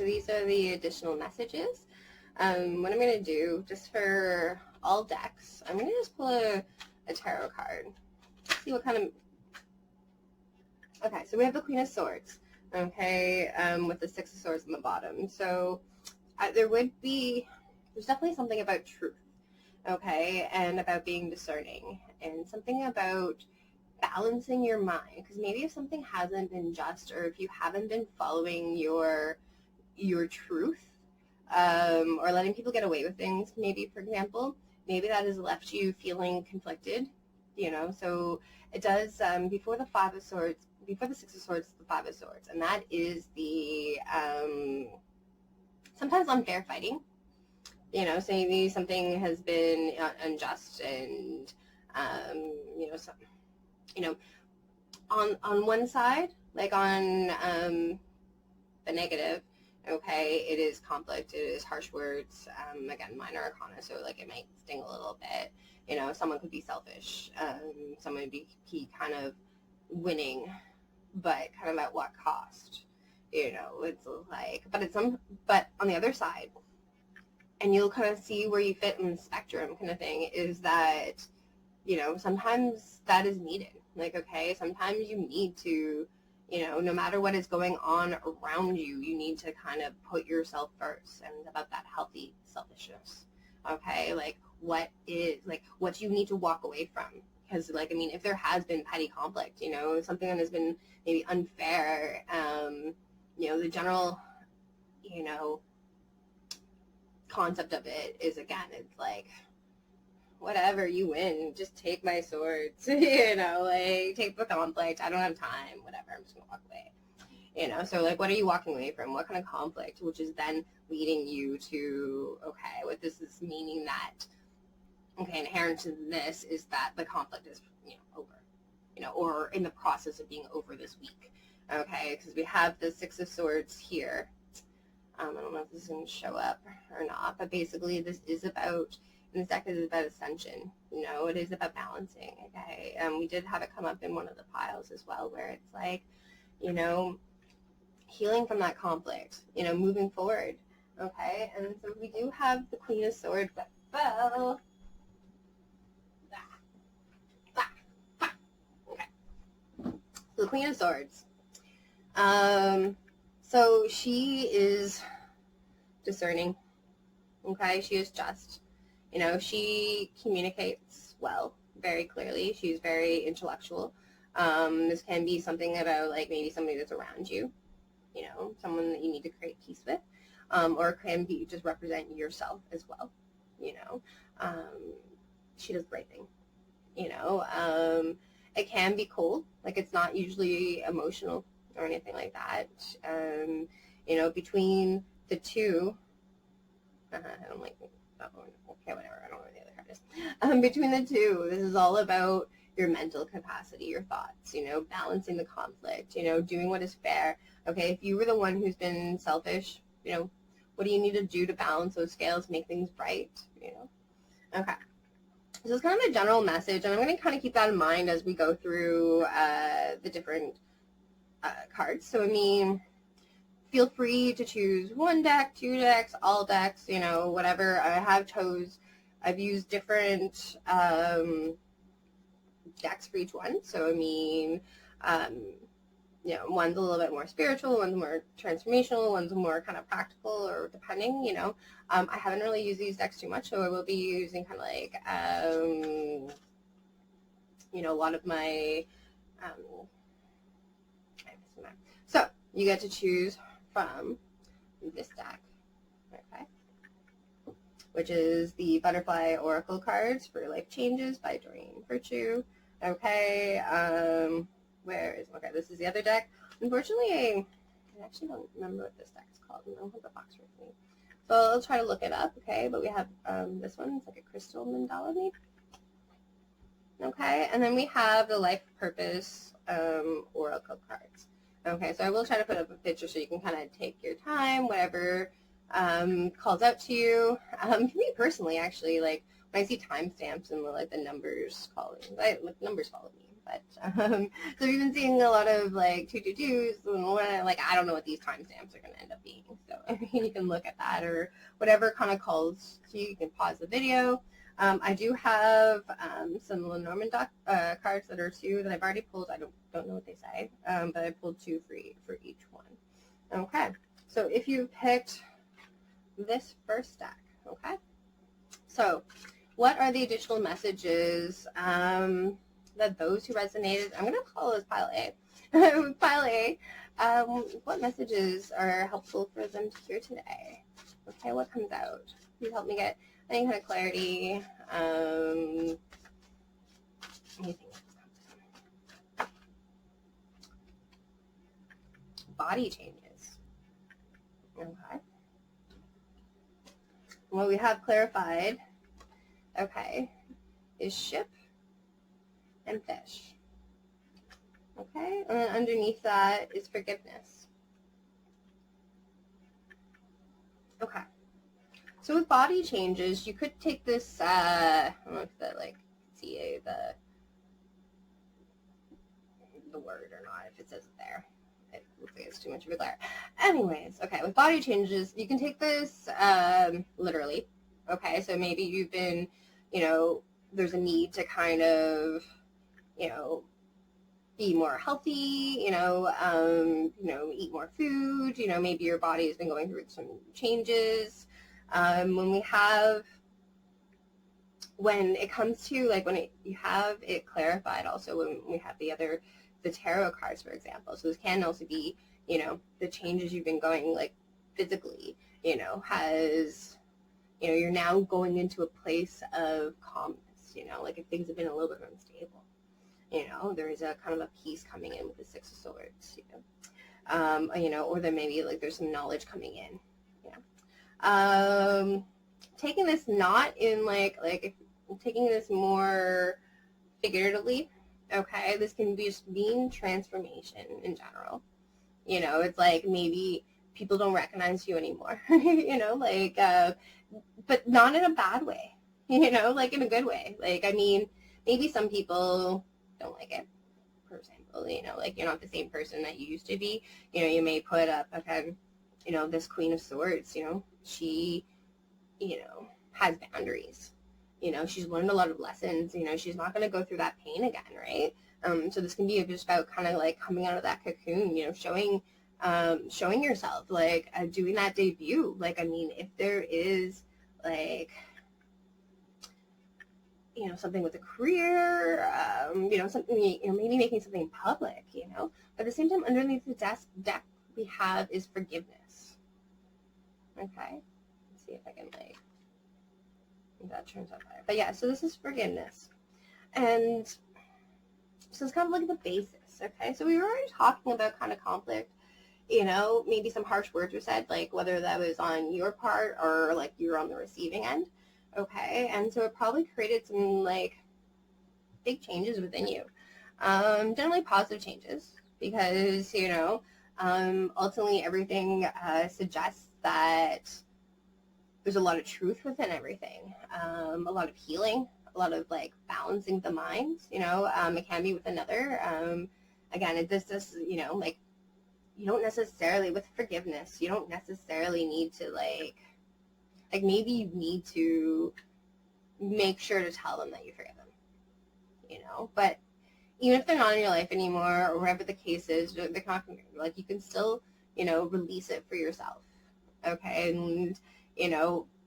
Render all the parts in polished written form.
these are the additional messages. What I'm going to do, just for all decks, I'm going to just pull a tarot card. See what kind of... Okay, so we have the Queen of Swords, okay, with the Six of Swords on the bottom. So there's definitely something about truth, okay, and about being discerning, and something about balancing your mind, because maybe if something hasn't been just, or if you haven't been following your truth, or letting people get away with things, maybe, for example, maybe that has left you feeling conflicted, you know. So it does, before the Five of Swords, before the Six of Swords, the Five of Swords, and that is the sometimes unfair fighting, you know. So maybe something has been unjust, and on one side, like on the negative, okay, it is conflict, it is harsh words, again, minor arcana, so like it might sting a little bit, you know. Someone could be selfish, someone would be kind of winning, but kind of at what cost, you know. It's like, but on the other side, and you'll kind of see where you fit in the spectrum kind of thing, is that, you know, sometimes that is needed. Like, okay, sometimes you need to, you know, no matter what is going on around you, you need to kind of put yourself first, and it's about that healthy selfishness, okay? Like, what do you need to walk away from? Because, like, I mean, if there has been petty conflict, you know, something that has been maybe unfair, you know, the general, you know, concept of it is, again, it's like, whatever, you win, just take my swords, you know, like, take the conflict, I don't have time, whatever, I'm just going to walk away, you know. So, like, what are you walking away from? What kind of conflict? Which is then leading you to, okay, what this is meaning that, okay, inherent to this is that the conflict is, you know, over, you know, or in the process of being over this week, okay, because we have the Six of Swords here. I don't know if this is going to show up or not, but basically this is about, and this deck is about ascension, you know, it is about balancing, okay? We did have it come up in one of the piles as well, where it's like, you know, healing from that conflict, you know, moving forward, okay? And so we do have the Queen of Swords that fell. Okay. So the Queen of Swords. So she is discerning, okay? She is just. You know, she communicates well, very clearly. She's very intellectual. This can be something about, like, maybe somebody that's around you, you know, someone that you need to create peace with, or it can be just represent yourself as well, you know. She does great things, you know. It can be cold, like, it's not usually emotional or anything like that. You know, between the two, I don't like, okay, whatever, I don't know what the other card is. Between the two, this is all about your mental capacity, your thoughts, you know, balancing the conflict, you know, doing what is fair. Okay, if you were the one who's been selfish, you know, what do you need to do to balance those scales, make things right, you know? Okay. So it's kind of a general message, and I'm going to kind of keep that in mind as we go through the different cards. So, I mean, feel free to choose one deck, two decks, all decks, you know, whatever. I've used different decks for each one. So, I mean, you know, one's a little bit more spiritual, one's more transformational, one's more kind of practical, or depending, you know. I haven't really used these decks too much, so I will be using kind of like, you know, a lot of my, so you get to choose from this deck, okay, which is the Butterfly Oracle cards for Life Changes by Doreen Virtue, okay. Okay, this is the other deck. Unfortunately, I actually don't remember what this deck is called. I don't have the box with me, so I'll try to look it up, okay. But we have this one, it's like a crystal mandala maybe, okay, and then we have the Life Purpose Oracle cards. Okay, so I will try to put up a picture so you can kind of take your time, whatever calls out to you. For me personally, actually, like, when I see timestamps and like the numbers calling, numbers follow me. But so we've been seeing a lot of like 222s, and like I don't know what these timestamps are going to end up being. So I mean, you can look at that or whatever kind of calls to you. You can pause the video. I do have some Lenormand cards that are 2 that I've already pulled. I don't know what they say, but I pulled 2 for each one. Okay, so if you picked this first deck, okay, so what are the additional messages that those who resonated, I'm going to call this pile A, pile A, what messages are helpful for them to hear today? Okay, what comes out? Please help me get any kind of clarity. Anything else? Body changes. Okay. What we have clarified, okay, is ship and fish. Okay, and then underneath that is forgiveness. Okay. So with body changes, you could take this, I don't know if that like see the word or not, if it says it there. It looks like it's too much of a glare. Anyways, okay, with body changes, you can take this literally. Okay, so maybe you've been, there's a need to kind of, be more healthy, eat more food, maybe your body has been going through some changes. When it comes to like you have it clarified also when we have the tarot cards, for example. So this can also be, the changes you've been going like physically, has, you're now going into a place of calmness, like if things have been a little bit unstable, there is a kind of a peace coming in with the 6 of Swords, or then maybe like there's some knowledge coming in, taking this not in like if taking this more figuratively, okay, this can be just mean transformation in general. It's like maybe people don't recognize you anymore, but not in a bad way, like in a good way. Like, I mean, maybe some people don't like it, for example, like you're not the same person that you used to be. You may put up, okay, this Queen of Swords, she, has boundaries. She's learned a lot of lessons. She's not going to go through that pain again, right? So this can be just about kind of like coming out of that cocoon, showing yourself, like doing that debut. Like, I mean, if there is like, something with a career, something, maybe making something public, but at the same time, underneath the deck we have is forgiveness. Okay, let's see if I can like, if that turns out better. But yeah, so this is forgiveness. And so it's kind of like the basis, okay? So we were already talking about kind of conflict, maybe some harsh words were said, like whether that was on your part or like you're on the receiving end, okay? And so it probably created some like big changes within you. Generally positive changes because, ultimately everything suggests that there's a lot of truth within everything, a lot of healing, a lot of like balancing the mind, it can be with another. Again, this just, like you don't necessarily, with forgiveness, you don't necessarily need to like maybe you need to make sure to tell them that you forgive them, but even if they're not in your life anymore or whatever the case is, they're not like, you can still, release it for yourself. Okay. And,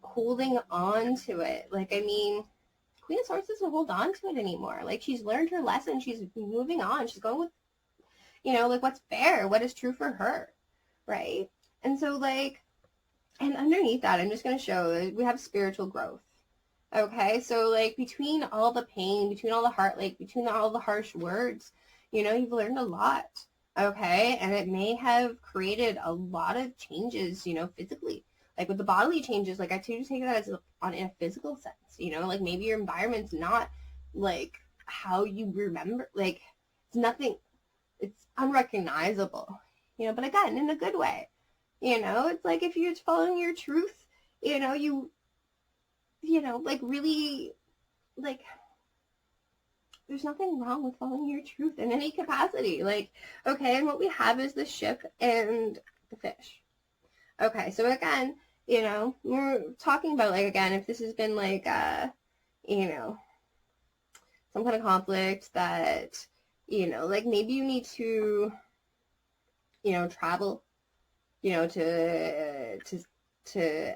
holding on to it. Like, I mean, Queen of Swords doesn't hold on to it anymore. Like, she's learned her lesson. She's moving on. She's going with, like what's fair, what is true for her. Right. And so like, and underneath that, I'm just going to show that we have spiritual growth. Okay. So like between all the pain, between all the heart, like between all the harsh words, you've learned a lot. Okay. And it may have created a lot of changes, physically. Like with the bodily changes, like I too take that as in a physical sense, like maybe your environment's not like how you remember, like it's nothing, it's unrecognizable, but again, in a good way, it's like if you're following your truth, like really, like there's nothing wrong with following your truth in any capacity. Like, okay, and what we have is the ship and the fish. Okay, so again, you know, we're talking about, like, again, if this has been like, you know, some kind of conflict that, you know, like maybe you need to, you know, travel, you know, to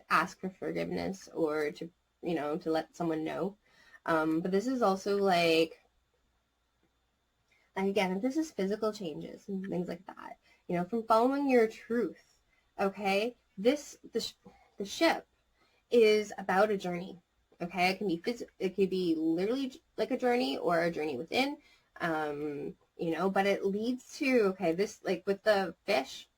ask for forgiveness or to, you know, to let someone know. But this is also like again, if this is physical changes and things like that, you know, from following your truth, okay, the ship is about a journey, okay? It can be it could be literally like a journey or a journey within, you know, but it leads to, okay, this, like with the fish,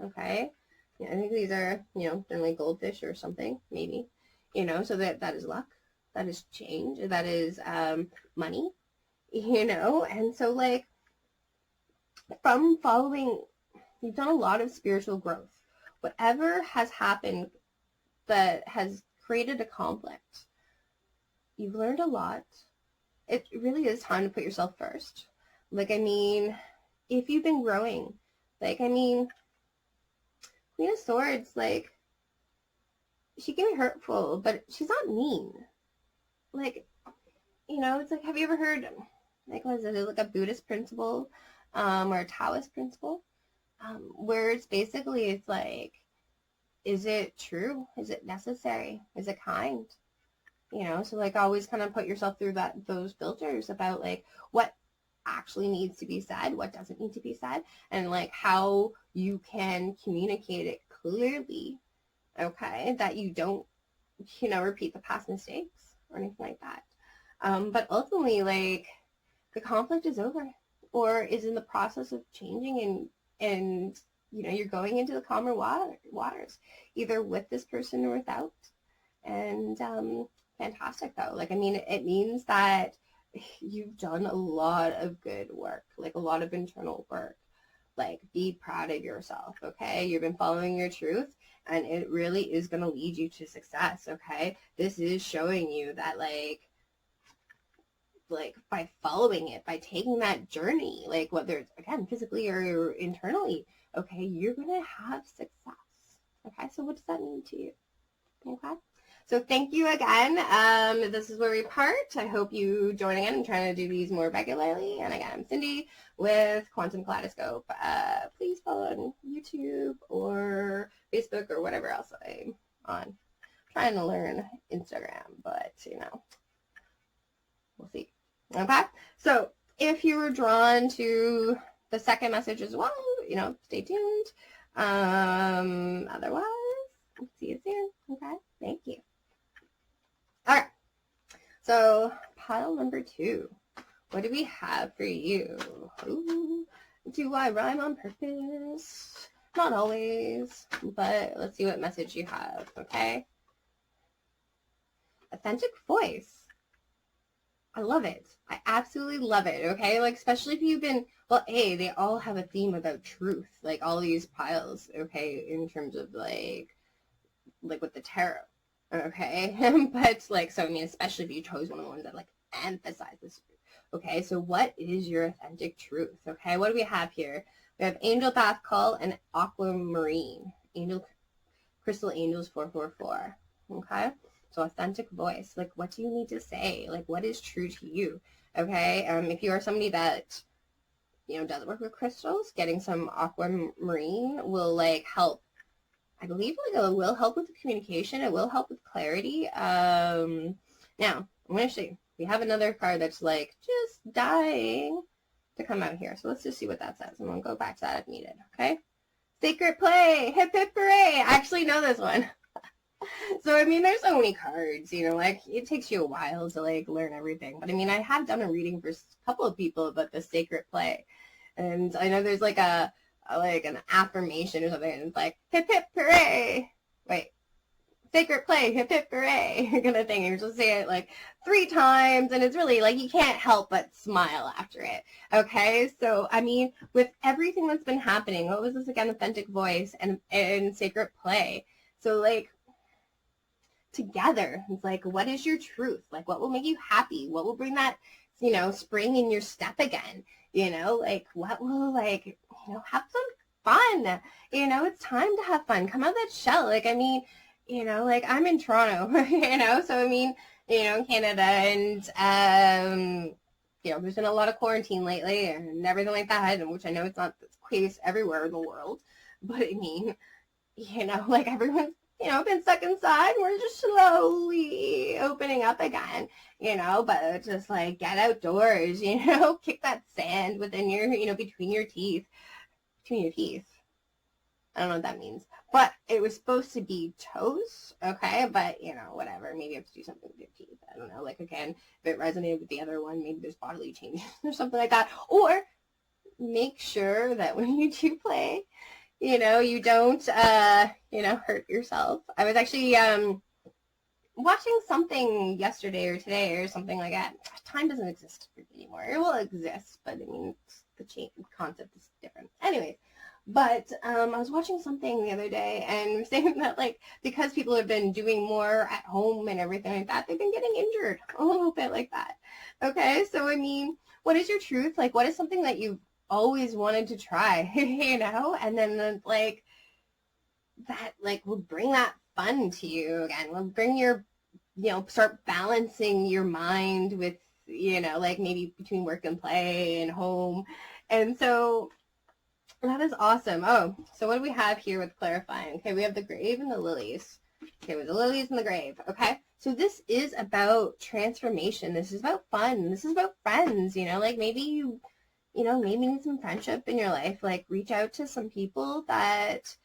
okay, yeah, I think these are, you know, they're like goldfish or something, maybe, you know, so that is luck, that is change, that is money, you know, and so like from following, you've done a lot of spiritual growth. Whatever has happened that has created a conflict, you've learned a lot. It really is time to put yourself first. Like, I mean, if you've been growing, like, I mean, Queen of Swords, like, she can be hurtful, but she's not mean. Like, you know, it's like, have you ever heard, like, what is it, like a Buddhist principle, or a Taoist principle, where it's basically, it's like, is it true? Is it necessary? Is it kind? You know, so like always kind of put yourself through those filters about like what actually needs to be said, what doesn't need to be said, and like how you can communicate it clearly, okay, that you don't, you know, repeat the past mistakes or anything like that. But ultimately, like, the conflict is over or is in the process of changing, and you know, you're going into the calmer waters, either with this person or without. And fantastic though. Like, I mean, it means that you've done a lot of good work, like a lot of internal work. Like, be proud of yourself, okay? You've been following your truth, and it really is going to lead you to success, okay? This is showing you that, like by following it, by taking that journey, like whether it's, again, physically or internally, okay, you're going to have success, okay? So what does that mean to you, okay? So thank you again. This is where we part. I hope you join again. I'm trying to do these more regularly. And again, I'm Cindy with Quantum Kaleidoscope. Please follow on YouTube or Facebook or whatever else I'm on. I'm trying to learn Instagram, but, you know, we'll see. Okay? So if you were drawn to the second message as well, you know, stay tuned. Otherwise, see you soon. Okay? Thank you. All right, so pile number 2. What do we have for you? Ooh, do I rhyme on purpose? Not always, but let's see what message you have, okay? Authentic voice. I love it. I absolutely love it, okay? Like, especially if you've been, well, they all have a theme about truth, like all these piles, okay, in terms of like with the tarot. Okay, but like, so I mean, especially if you chose one of the ones that like emphasize this. Okay, so what is your authentic truth? Okay, what do we have here? We have Angel Bath Call and Aquamarine. Crystal Angels 444. Okay, so authentic voice. Like, what do you need to say? Like, what is true to you? Okay, if you are somebody that, you know, does work with crystals, getting some Aquamarine will like help. I believe like it will help with the communication. It will help with clarity. Now, I'm going to show you. We have another card that's like just dying to come out here. So let's just see what that says. I'm going to go back to that if needed. Okay? Sacred Play. Hip hip hooray. I actually know this one. So, I mean, there's so many cards, you know, like it takes you a while to like learn everything. But I mean, I have done a reading for a couple of people about the Sacred Play. And I know there's like like an affirmation or something, and it's like hip hip hooray, wait, sacred play, hip hip hooray, kind of thing. You just say it like 3 times, and it's really like you can't help but smile after it. Okay, so I mean, with everything that's been happening, what was this again? Authentic voice and sacred play. So like together, it's like, what is your truth? Like, what will make you happy? What will bring that, spring in your step again, like what will like, have some fun, it's time to have fun, come out of that shell. Like, I mean, like I'm in Toronto, so I mean, Canada, and there's been a lot of quarantine lately and everything like that, and which I know it's not the case everywhere in the world, but I mean, like everyone's, been stuck inside. We're just slowly opening up again, but just like get outdoors, kick that sand within your, between your teeth. I don't know what that means, but it was supposed to be toes, okay? But, whatever. Maybe I have to do something with your teeth. I don't know. Like, again, if it resonated with the other one, maybe there's bodily changes or something like that. Or make sure that when you do play, you don't, hurt yourself. I was actually watching something yesterday or today or something like that. Time doesn't exist anymore. It will exist, but, I mean, the concept is different. Anyways. But I was watching something the other day and saying that, like, because people have been doing more at home and everything like that, they've been getting injured a little bit like that. Okay, so I mean, what is your truth? Like, what is something that you've always wanted to try, And then, like, that, like, will bring that fun to you again. Will bring your, start balancing your mind with, like maybe between work and play and home. And so that is awesome. Oh, so what do we have here with clarifying? Okay, we have the grave and the lilies. Okay, with the lilies and the grave. Okay, so this is about transformation. This is about fun. This is about friends. Like maybe you, maybe need some friendship in your life. Like reach out to some people that,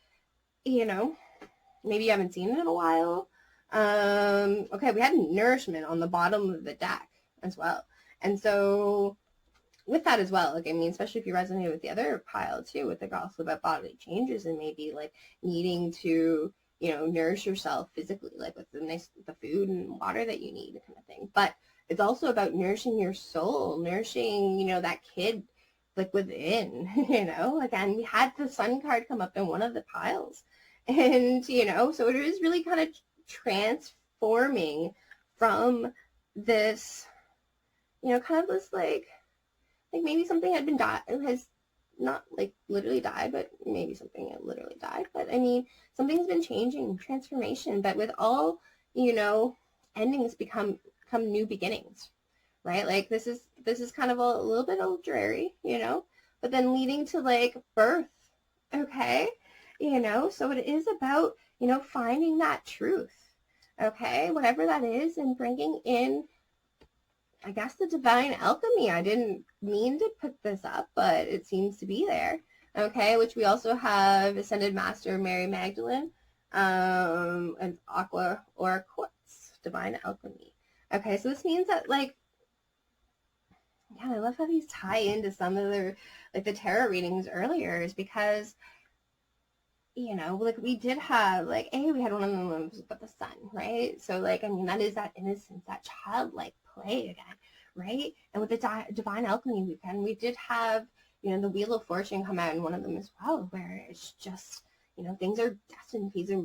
maybe you haven't seen in a while. Okay, we had nourishment on the bottom of the deck as well. And so with that as well, like, I mean, especially if you resonate with the other pile too, with the also about bodily changes and maybe like needing to, nourish yourself physically, like with the food and water that you need, kind of thing. But it's also about nourishing your soul, nourishing, that kid like within, again, we had the sun card come up in one of the piles. And, so it is really kind of transforming from this, kind of this like maybe something had been has not like literally died, but maybe something had literally died. But I mean, something's been changing, transformation. But with all, endings become new beginnings, right? Like this is kind of a little bit old dreary, but then leading to like birth, okay? So it is about, finding that truth, okay? Whatever that is, and bringing in, I guess, the divine alchemy. I didn't mean to put this up, but it seems to be there. Okay, which we also have Ascended Master Mary Magdalene, and Aqua or Quartz, divine alchemy. Okay, so this means that, like, yeah, I love how these tie into some of the, like, the tarot readings earlier, is because, like we did have, like, we had one of them was about the sun, right? So, like, I mean, that is that innocence, that childlike play again, right? And with the divine alchemy weekend, we did have, the Wheel of Fortune come out in one of them as well, where it's just, things are destined, things are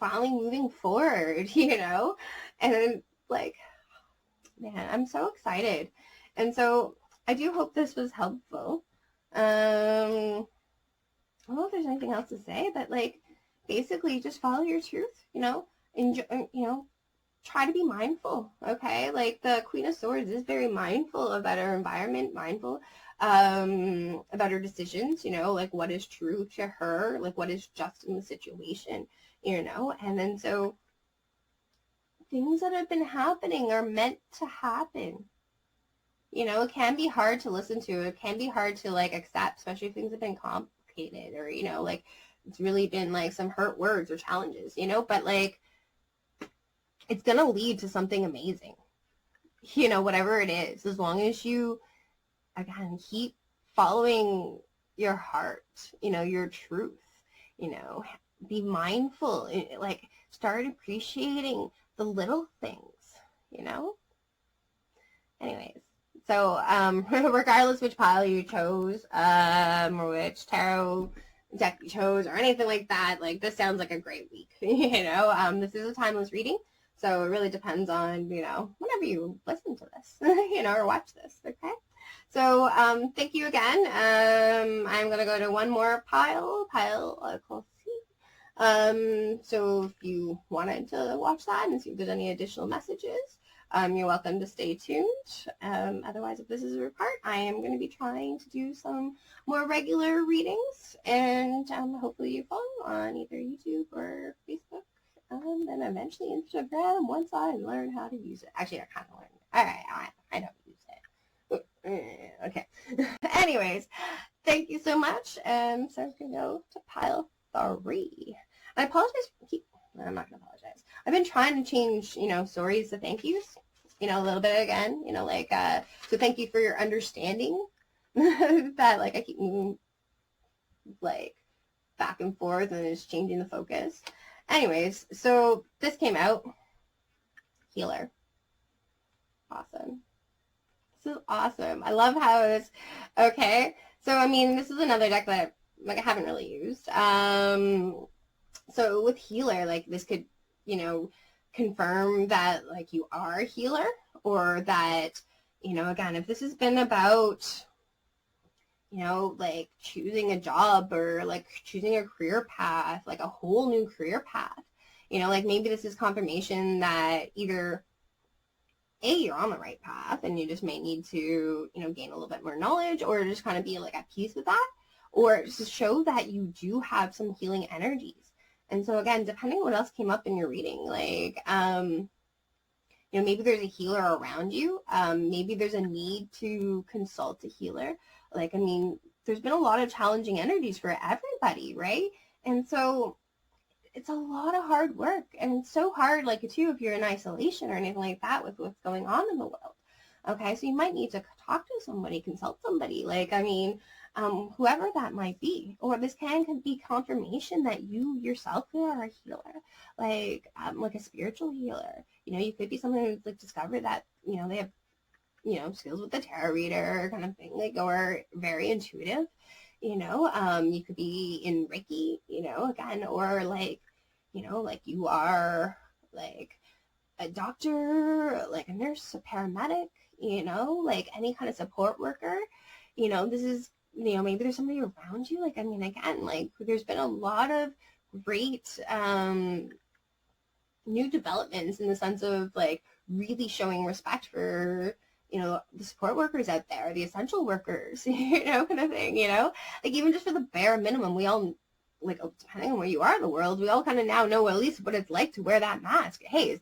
finally moving forward, and like, man, I'm so excited. And so I do hope this was helpful. I don't know if there's anything else to say, but like basically just follow your truth, enjoy, try to be mindful, okay? Like the Queen of Swords is very mindful about her environment, mindful about her decisions, like what is true to her, like what is just in the situation, and then so things that have been happening are meant to happen. It can be hard to listen to, it can be hard to like accept, especially if things have been complicated or, like it's really been like some hurt words or challenges, but like it's going to lead to something amazing, whatever it is, as long as you, again, keep following your heart, your truth, be mindful, like start appreciating the little things, anyways. So regardless which pile you chose, or which tarot deck you chose or anything like that, like this sounds like a great week, this is a timeless reading. So it really depends on, whenever you listen to this, or watch this, okay? So thank you again. I'm going to go to one more pile called C. So if you wanted to watch that and see if there's any additional messages, you're welcome to stay tuned. Otherwise, if this is your part, I am going to be trying to do some more regular readings, and hopefully you follow on either YouTube or Facebook, and eventually Instagram once I learn how to use it. Actually, I kind of learned it. All right, I don't use it. Okay. Anyways, thank you so much. So I'm going to go to pile 3. I apologize for I'm not going to apologize. I've been trying to change, stories to thank yous, a little bit again, so thank you for your understanding that, I keep moving, back and forth and it's changing the focus. Anyways, so this came out. Healer. Awesome. This is awesome. I love how it's, okay. So, I mean, this is another deck that I haven't really used. So with healer, this could, confirm that, you are a healer, or that, again, if this has been about, choosing a job, or choosing a career path, a whole new career path, maybe this is confirmation that either A, you're on the right path and you just may need to, gain a little bit more knowledge, or just kind of be at peace with that, or just to show that you do have some healing energies. And so again, depending on what else came up in your reading, maybe there's a healer around you. Maybe there's a need to consult a healer. There's been a lot of challenging energies for everybody, right? And so it's a lot of hard work, and it's so hard, too, if you're in isolation or anything like that with what's going on in the world. Okay, so you might need to talk to somebody, consult somebody, whoever that might be. Or this can be confirmation that you yourself are a healer, a spiritual healer. You could be someone who's discovered that, they have, skills with the tarot reader kind of thing, or very intuitive. You could be in Reiki, again, or you are a doctor, a nurse, a paramedic, any kind of support worker. This is, maybe there's somebody around you. Again, there's been a lot of great new developments in the sense of really showing respect for the support workers out there, the essential workers, kind of thing, even just for the bare minimum, we all, depending on where you are in the world, we all kind of now know at least what it's like to wear that mask. Hey,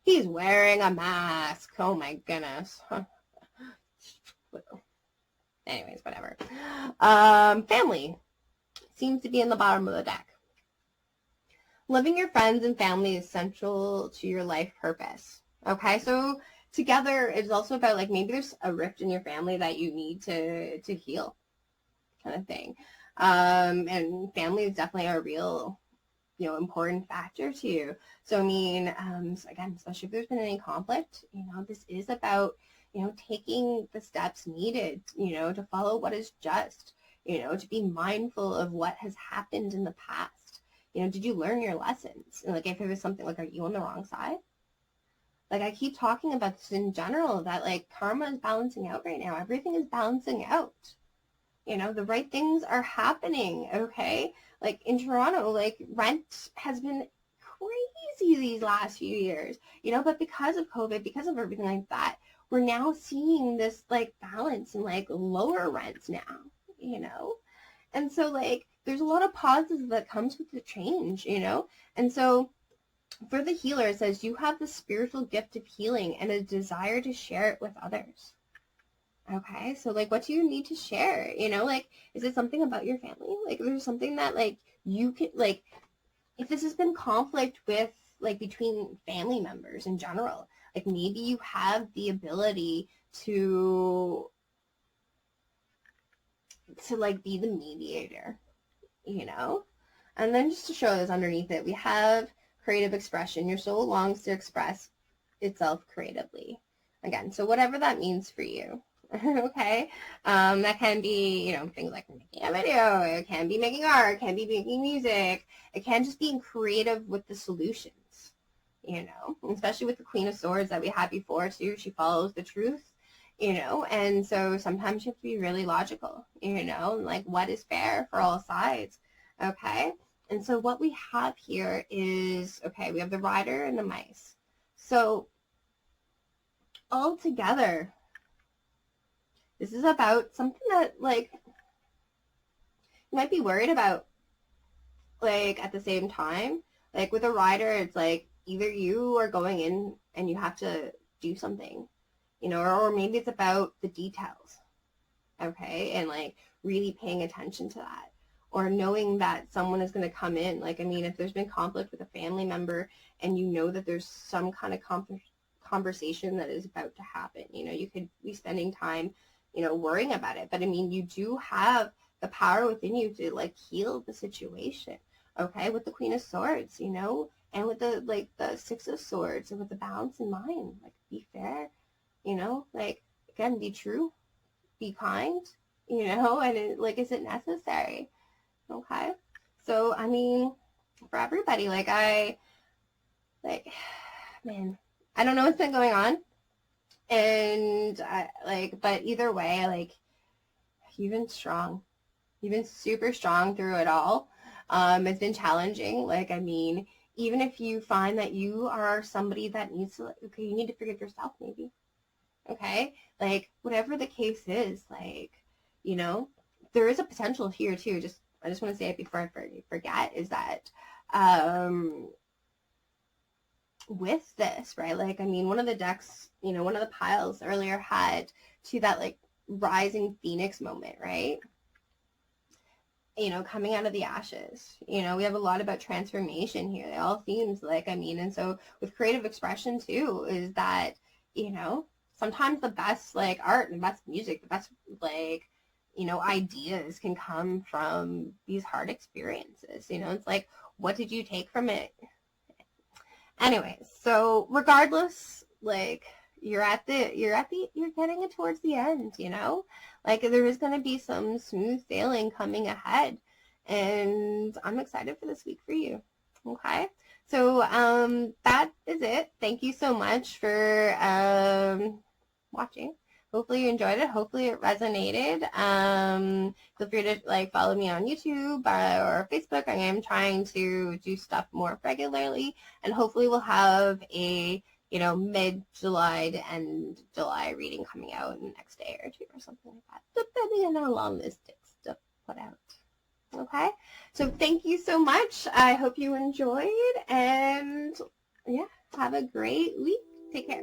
he's wearing a mask. Oh my goodness. Anyways, whatever. Family seems to be in the bottom of the deck. Loving your friends and family is central to your life purpose. Okay, so together is also about maybe there's a rift in your family that you need to heal, kind of thing. And family is definitely a real, important factor to you. So again, especially if there's been any conflict, this is about, taking the steps needed, to follow what is just, to be mindful of what has happened in the past. Did you learn your lessons? And if there was something are you on the wrong side? I keep talking about this in general, that karma is balancing out right now. Everything is balancing out. The right things are happening, okay? In Toronto, rent has been crazy these last few years, but because of COVID, because of everything like that, we're now seeing this balance and lower rents now, And so there's a lot of positives that comes with the change, And so for the healer, it says you have the spiritual gift of healing and a desire to share it with others. Okay, so what do you need to share? Is it something about your family? There's something that you can if this has been conflict with between family members in general, maybe you have the ability to be the mediator, And then just to show this underneath it, we have creative expression. Your soul longs to express itself creatively. Again, so whatever that means for you. Okay, that can be, things like making a video, it can be making art, it can be making music, it can just be creative with the solutions. you know, especially with the Queen of Swords that we had before too. She follows the truth, you know, and so sometimes you have to be really logical, you know, like what is fair for all sides, okay? And so what we have here is, okay, we have the Rider and the Mice. So all together, this is about something that, like, you might be worried about, like, at the same time. Like, with a Rider, it's like either you are going in and you have to do something, you know, or maybe it's about the details, okay, and, like, really paying attention to that, or knowing that someone is going to come in. Like, I mean, if there's been conflict with a family member and you know that there's some kind of conversation that is about to happen, you know, you could be spending time, you know, worrying about it. But I mean, you do have the power within you to, like, heal the situation, okay, with the Queen of Swords, you know, and with the, like, the Six of Swords, and with the balance in mind, like, be fair, you know, like, again, be true, be kind, you know, and it, like, is it necessary? Okay. So, I mean, for everybody, like, man, I don't know what's been going on. And but either way, like, you've been strong. You've been super strong through it all. It's been challenging. Like, I mean, even if you find that you are somebody that needs to, okay, you need to forgive yourself maybe. Okay. Like, whatever the case is, like, you know, there is a potential here too. I just want to say it before I forget, is that, with this, right? Like, I mean, one of the decks, you know, one of the piles earlier had to that, like, rising phoenix moment, right? You know, coming out of the ashes. You know, we have a lot about transformation here. They all themes, like, I mean, and so with creative expression too, is that, you know, sometimes the best, like, art and the best music, the best, like, you know, ideas can come from these hard experiences. You know, it's like, what did you take from it? Anyways, so regardless, like, you're getting it towards the end, you know, like, there is going to be some smooth sailing coming ahead, and I'm excited for this week for you. Okay. So, that is it. Thank you so much for, watching. Hopefully you enjoyed it. Hopefully it resonated. Feel free to, like, follow me on YouTube or Facebook. I am trying to do stuff more regularly, and hopefully we'll have a, you know, mid-July to end July reading coming out in the next day or two or something like that, depending on how long this takes to put out. Okay, so thank you so much. I hope you enjoyed, and yeah, have a great week. Take care.